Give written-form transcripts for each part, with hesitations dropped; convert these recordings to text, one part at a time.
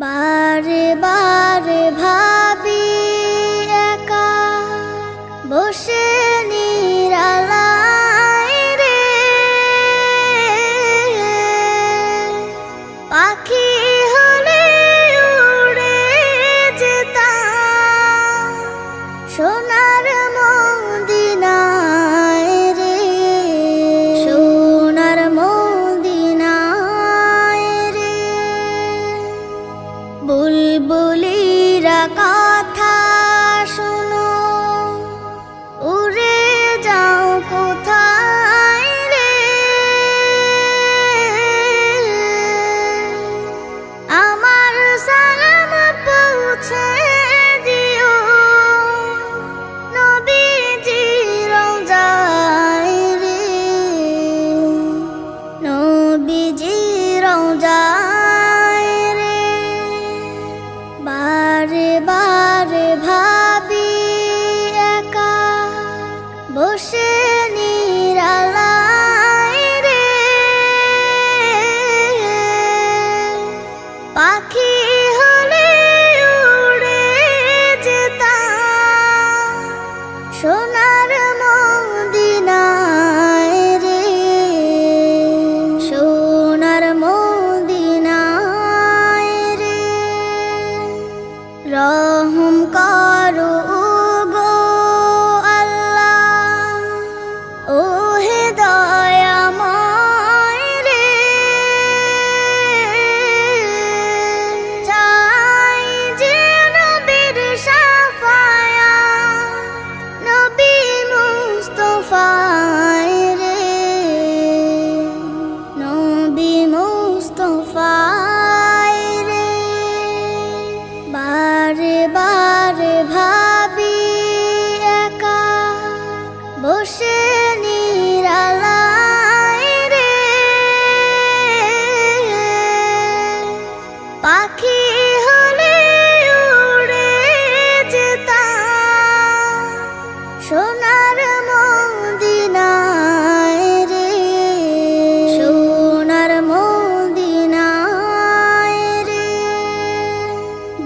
বারে বারে ভাবি একা বসে নিরালায় রে, পাখি হলে উড়ে যেতাম সোনার মদিনায় রে, সোনার মদিনায় রে। বুলবুলিরা কথা শোনো, উড়ে যাও কোথায় রে, আমার সালাম পৌঁছে দিও নবীজির রওজায় রে, নবীজির রওজায় রে। বারে বারে ভাবি একা বসে নিরালায় রে, পাখি হলে উড়ে যেতাম সোনার মদিনায় রে, সোনার মদিনায় রে। রহম করো গো আল্লাহ, ও হে দয়াময় রে, চাই যে নবীর শাফায়াত, নবী মুস্তাফায় রে, নবী মুস্তাফায় রে। বারে বারে ভাবি একা বসে নিরালায় রে, পাখি হলে উড়ে যেতাম সোনার মদিনায় রে, সোনার মদিনায় রে।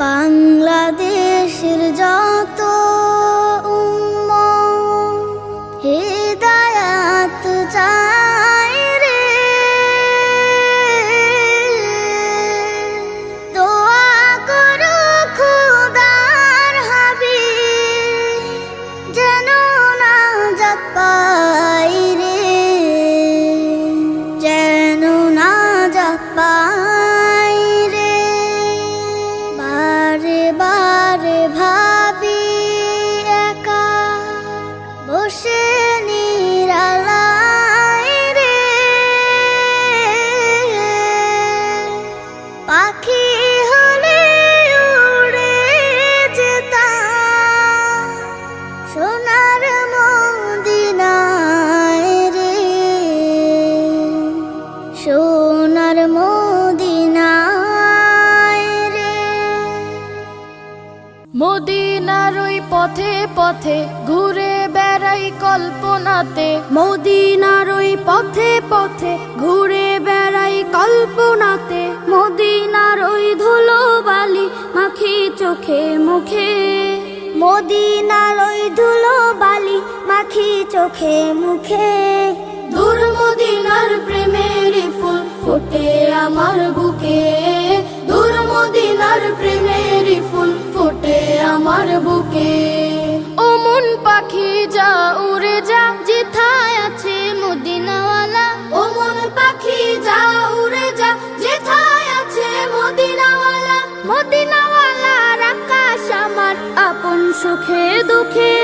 বাংলাদেশের যত উম্মত হিদায়াত চায় রে, দোয়া করো খোদার হাবিব যেন নাজাত পাই রে, যেন নাজাত পাই রে। বারে বারে ভাবি একা বসে নিরালায় রে, পাখি হলে উড়ে যেতাম সোনার মদিনায় রে, সোনার মদিনায় রে। মদিনার ওই পথে পথে ঘুরে বেড়াই কল্পনাতে, মদিনার ওই পথে পথে ঘুরে বেড়াই কল্পনাতে, মদিনার ওই ধুলো বালি মাখি চোখে মুখে, মদিনার ওই ধুলো বালি মাখি চোখে মুখে। দূর মদিনার প্রেমের ফুল ফোটে আমার বুকে, দূর মদিনার প্রেমের ফুল ফোটে আমার বুকে। ও মন পাখি যা উড়ে যা যেথায় আছে মদিনাওয়ালা, ও মন পাখি যা উড়ে যা যেথায় আছে মদিনাওয়ালা, মদিনাওয়ালার আকাশ আমার আপন সুখে দুঃখে,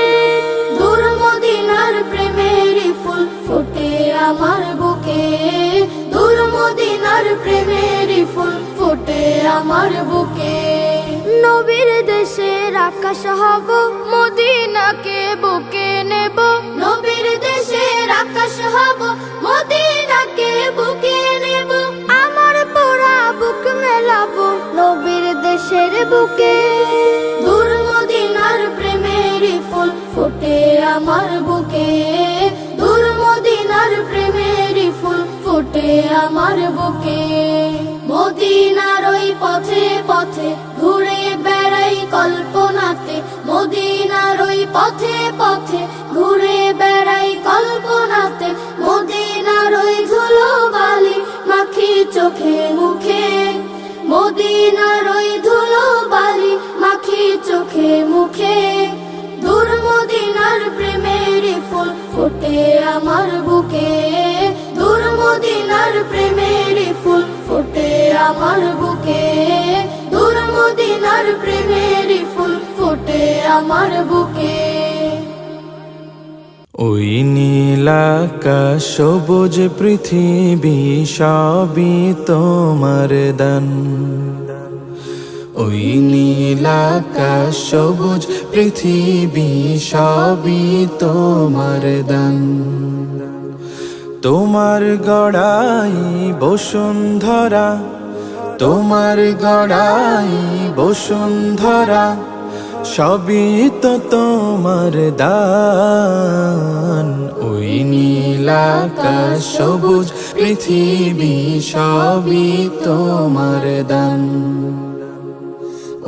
দূর মদিনার প্রেমের ফুল ফোটে আমার বুকে, দূর মদিনার প্রেমের ফুল ফোটে আমার বুকে। নবীর দেশের আকাশ হব মদিনাকে বুকে নেব, নবীর দেশের আকাশ হব মদিনাকে বুকে নেব, আমার পোড়া বুক মেলাবো নবীর দেশের বুকে। দূর মদিনার প্রেমের ফুল ফোটে আমার বুকে, দূর মদিনার প্রেমের ফুল ফোটে আমার বুকে। মদিনার ওই পথে পথে পথে ঘুরে বেড়াই কল্পনাতে, মদিনার ওই পথে পথে ঘুরে বেড়াই কল্পনাতে, মদিনার ওই ধুলো বালি মাখি চোখে মুখে, মদিনার ওই ধুলো বালি মাখি চোখে মুখে। দূর মদিনার প্রেমের ফুল ফোটে আমার বুকে, দূর মদিনার প্রেমের ফুল ফোটে আমার বুকে, দূর মদিনার প্রেমের ফুল ফোটে আমার বুকে। ওই নীল আকাশ সবুজ পৃথিবী সবই তোমার দান, ওই নীল আকাশ সবুজ পৃথিবী সবই তোমার দান। তোমার গড়াই বসুন্ধরা, তোমার গড়াই বসুন্ধরা সবই তো তোমার দান। ওই নীল আকাশ সবুজ পৃথিবী সবই তোমার দান,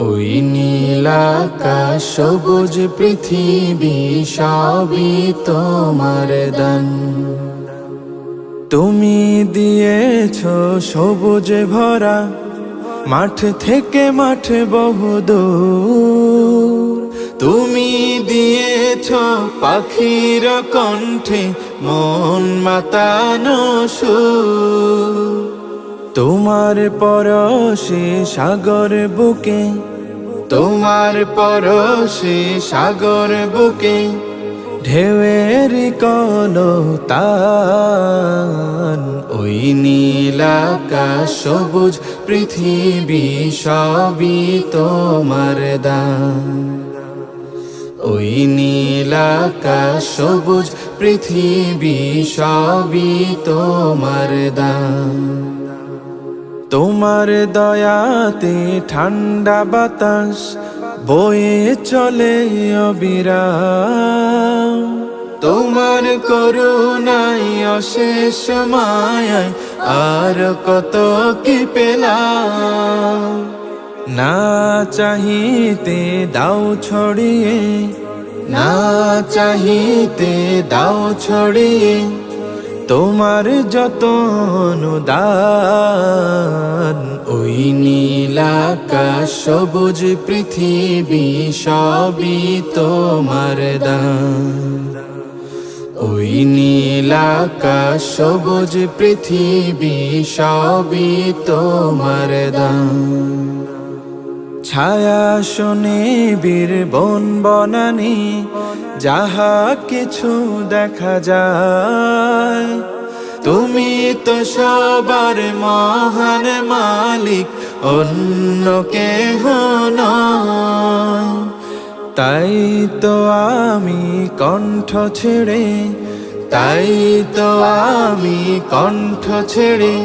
ওই নীল আকাশ সবুজ পৃথিবী সবই তোমার দান। তুমি দিয়েছ সবুজ ভরা মাঠ থেকে মাঠ বহুদূর, তুমি দিয়েছ পাখির কণ্ঠে মন মাতানো সুর। তোমার পরশে সাগর বুকে, তোমার পরশে সাগর বুকে ঢেউয়ের কলতান। ওই নীল আকাশ সবুজ পৃথিবী সবই তোমার দান, ওই নীল আকাশ সবুজ পৃথিবী সবই তোমার দান। তোমার দয়াতে ঠান্ডা বাতাস বয়ে চলে অবিরাম, তোমার করুণায় অশেষ মায়ায় আর কত কি পেলাম। না চাহিতে দাও ছড়িয়ে, না চাহিতে দাও ছড়িয়ে তোমার যত অনুদান। ওই নীল আকাশ সবুজ পৃথিবী সবই তোমার দান, ওই নীল আকাশ সবুজ পৃথিবী সবই তোমার দান। ছায়া শোনে বীর বন বনানি যাহা কিছু দেখা যায়, তুমি তো সবার মহান মালিক অন্য কেহ নয়। তাই তো আমি কণ্ঠ ছেড়ে, তাই তো আমি কণ্ঠ ছেড়ে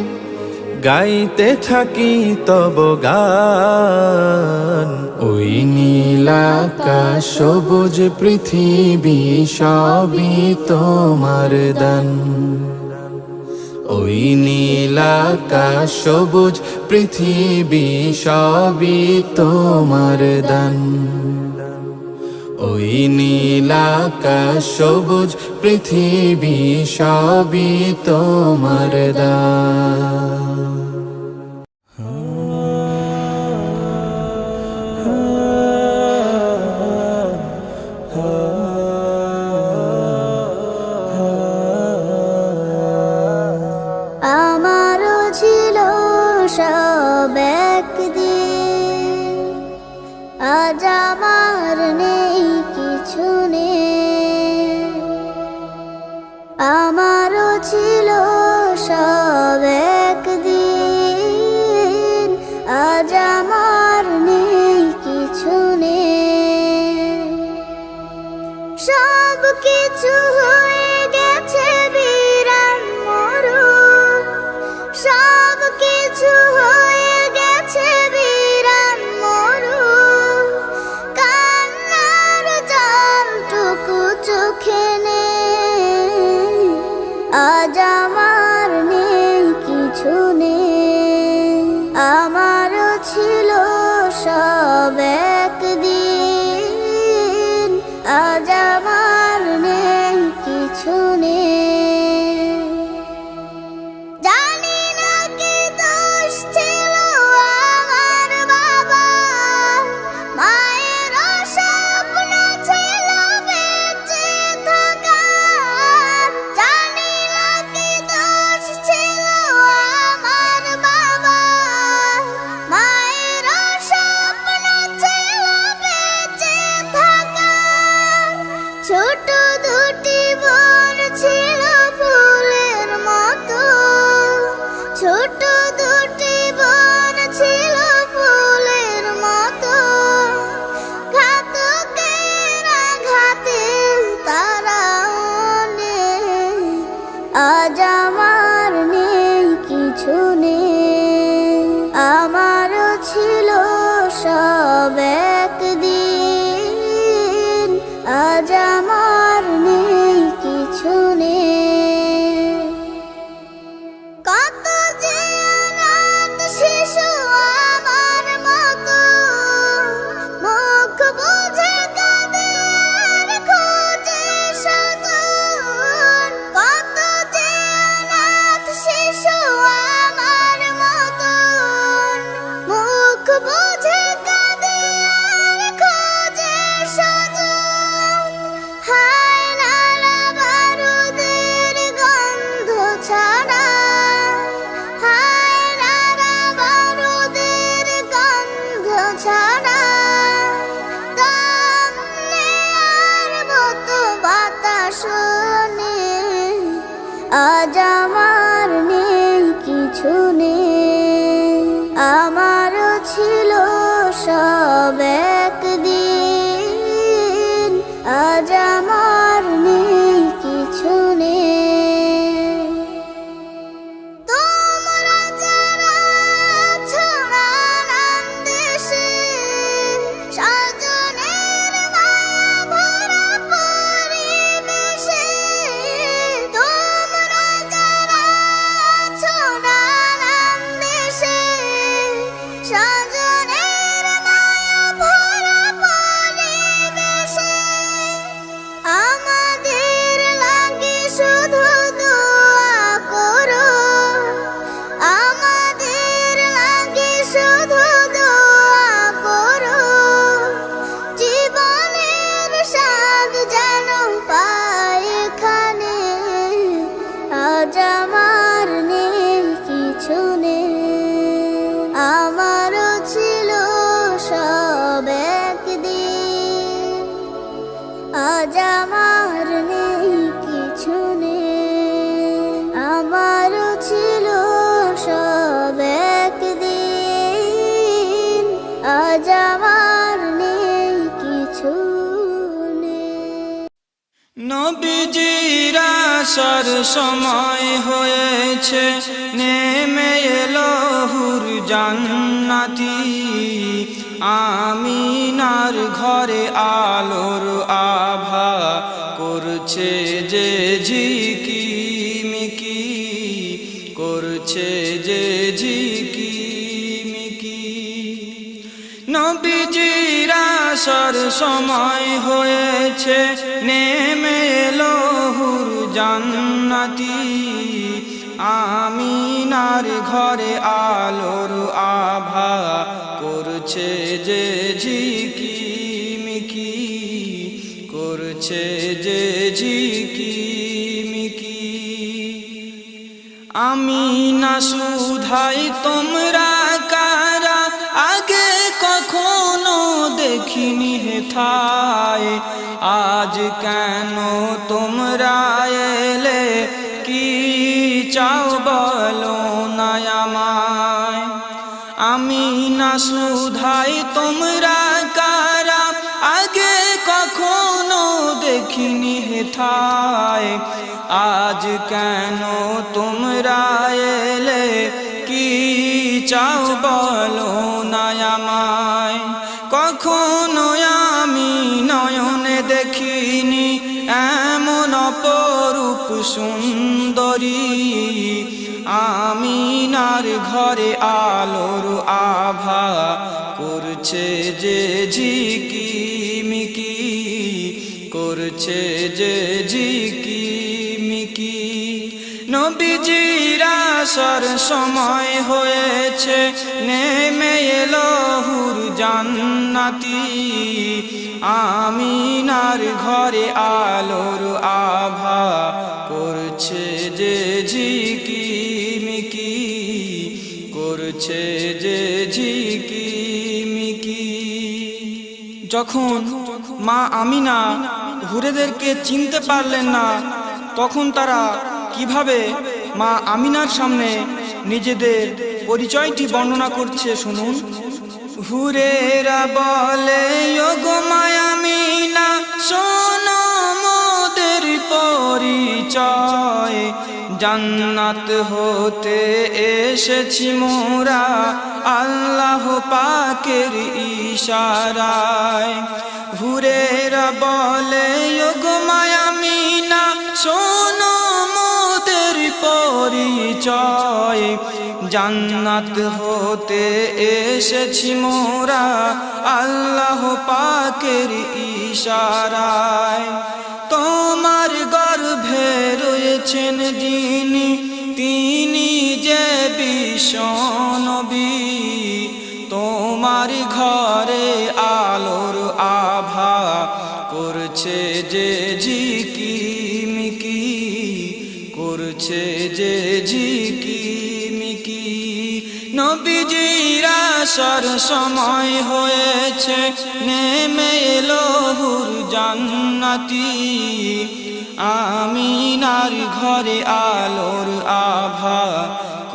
গাইতে থাকি তব গান। ওই নীল আকাশ সবুজ পৃথিবী সবই তোমার দান, ওই নীল আকাশ সবুজ পৃথিবী সবই তোমার দান, ওই নীল আকাশ সবুজ পৃথিবী সবই তোমার দান। আমারও ছিল সব একদিন, আজ আমার নেই কিছু নেই। আমারও ছিল সব একদিন, আজ আমার নেই কিছু নেই। সব কিছু হয়ে গেছে বিরান মরুন, সব কিছু হয়ে গেছে বিরান মরুন। কান্নার জলটুকু চোখে নেই, আজ আমার নেই কিছু নেই। আমারও ছিল বুঝে কাঁদে আর খোঁজে স্বজন। হায় নারা বারুদের গন্ধ ছড়া, হায় নারা বারুদের গন্ধ ছড়া। দাম নেয়ার মতো বাতাস নেই, আজ আমার নেই কিছু নেই। আমারও ছিল সব একদিন, আজ আমার নেই কিছু নেই। তোমরা যারা আছো নানান দেশে, স্বজনের মায়া ভরা পরিবেশে। তোমরা যারা আছো নানান দেশে, স্বজনের মায়া ভরা পরিবেশে। আমাদের লাগে শুধু দোয়া করো, আমাদের লাগে শুধু দোয়া করো। জীবনের স্বাদ যেন পায় এখানে, আজ আমার নেই কিছু নেই। আমারও ছিল সব একদিন, আজ আমার নেই কিছু নেই। আমারও ছিল সব একদিন, আজ আমার নেই কিছু নেই। নবীজির আসার সময় হয়েছে, নেমে এলো হুর জান্নাতি। আমিনার ঘরে আলোর আভা করছে যে ঝিকিমিকি, করছে যে ঝিকিমিকি। নবীজির আসার সময় হয়েছে, নেমে এলো হুর জান্নাতি। আমিনার ঘরে আলোর আভা করছে যে ঝিকিমিকি, করছে যে ঝিকিমিকি। আমিনা সুধাই তোমরা কারা, আগে কখনো দেখিনি হেথায়। আজ কেন তোমরা এলে, কি চাও বলো না আমায়। আমিনা সুধাই তোমরা কারা, আগে কখনো দেখিনি হেথায়। আজ কেন তোমরা এলে, কি চাও বলো না আমায়। কখনো আমি নয়নে দেখিনি এমন অপরূপ সুন্দরী। আমিনার ঘরে আলোর আভা করছে যে ঝিকিমিকি, করছে যে ঝিকিমিকি। নবীজির আসার সময় হয়েছে, নেমে এলো হুর জান্নাতি। আমিনার ঘরে আলোর আভা করছে যে ঝিকিমিকি, করছে যে ঝিকিমিকি। যখন মা আমিনা হুরেদেরকে চিনতে পারলেন না, তখন তারা কিভাবে মা আমিনার সামনে নিজেদের পরিচয়টি বর্ণনা করছে শুনুন। হুরেরা বলে, ওগো মা আমিনা শোনো মোদের পরিচয়। জান্নাত হতে এসেছি মোরা, আল্লাহ পাকের ইশারায়। হুরেরা বলে, ওগো মা আমিনা শোনো মোদের পরিচয়। জান্নাত হতে এসেছি মোরা, আল্লাহ পাকের ইশারায়। তোমার গর্ভে রয়েছেন যিনি, তিনি যে বিশ্ব নবী। তোমার তোমার ঘরে আলোর আভা করছে যে ঝিকিমিকি, করছে যে ঝিকিমিকি। নবীজির আসার সময় হয়েছে, নেমে এলো হুর জান্নাতি। আমিনার ঘরে আলোর আভা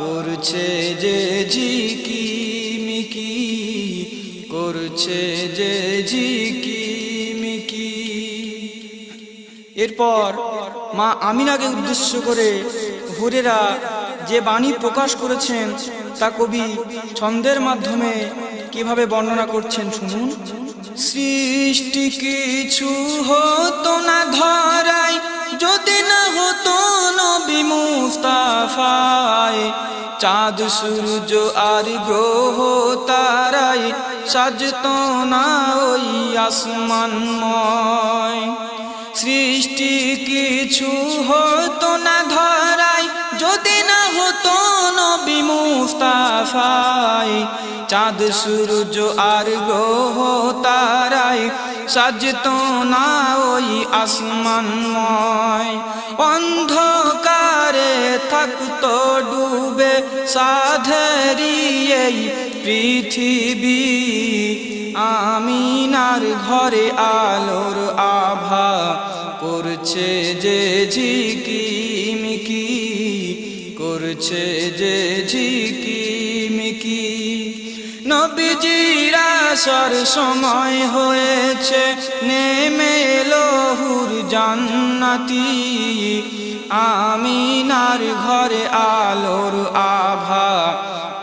করছে যে ঝিকিমিকি, করছে যে ঝিকিমিকি। এরপর মা আমিনাকে উদ্দেশ্য করে হুরেরা যে বাণী প্রকাশ করেছেন তা কবি ছন্দের মাধ্যমে কিভাবে বর্ণনা করছেন শুনুন। সৃষ্টি কিছু হতো না ধরায়, যদি না হতো নবী মুস্তাফায়। চাঁদ সূর্য আর গ্রহ তারাই সাজতো না ওই আসমানময়। সৃষ্টি কিছু হতো না ধরায়, যদি না হতো নবী মুস্তাফায়। চাঁদ সূর্য আর গ্রহ তারাই সাজতো না ওই আসমানময়। অন্ধকারে থাকতো ডুবে সাধেরি এই পৃথিবী। আমিনার ঘরে আলোর আভা করছে যে ঝিকিমিকি, করছে যে ঝিকিমিকি। নবীজির আসার সময় হয়েছে, নেমে এলো হুর জান্নাতি। আমিনার ঘরে আলোর আভা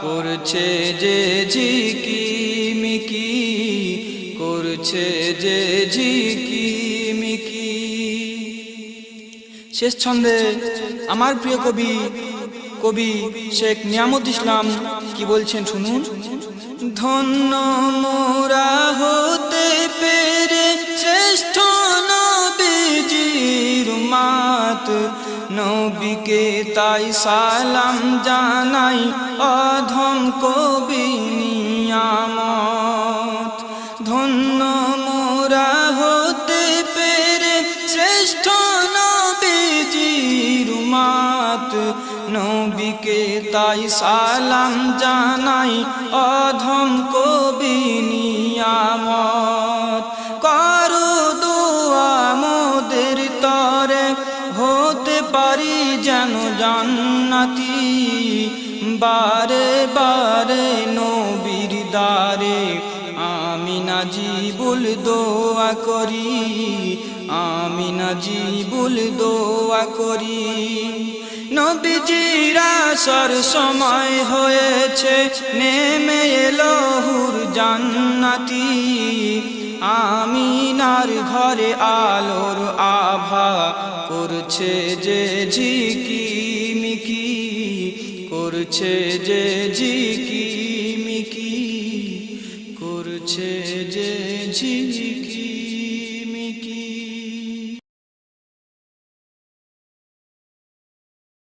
করছে যে ঝিকিমিকি, করছে যে ঝিকিমিকি। শেষ ছন্দে আমার প্রিয় কবি শেখ নিয়ামত ইসলাম কি বলছেন শুনুন। ধন্য মোরা হতে পেরে শ্রেষ্ঠ নবীজির উম্মত। নবীকে তাই সালাম জানাই অধম কবি নিয়ামত। ধন্য মোরা হতে পেরে শ্রেষ্ঠ নবীজির উম্মত। নবীকে তাই সালাম জানাই অধম কবি নিয়ামত। করো দোয়া মোদের তরে, হতে পারি যেন জান্নাতি। বারে বারে নবীর দারে আমিনা জীবুল দোয়া করি, আমিনা জীবুল দোয়া করি। নবীজির আসার সময় হয়েছে, নেমে এলো হুর জান্নাতি। আমিনার ঘরে আলোর আভা করছে যে ঝিকিমিকি, করছে যে ঝিকিমিকি, করছে যে ঝিকিমিকি।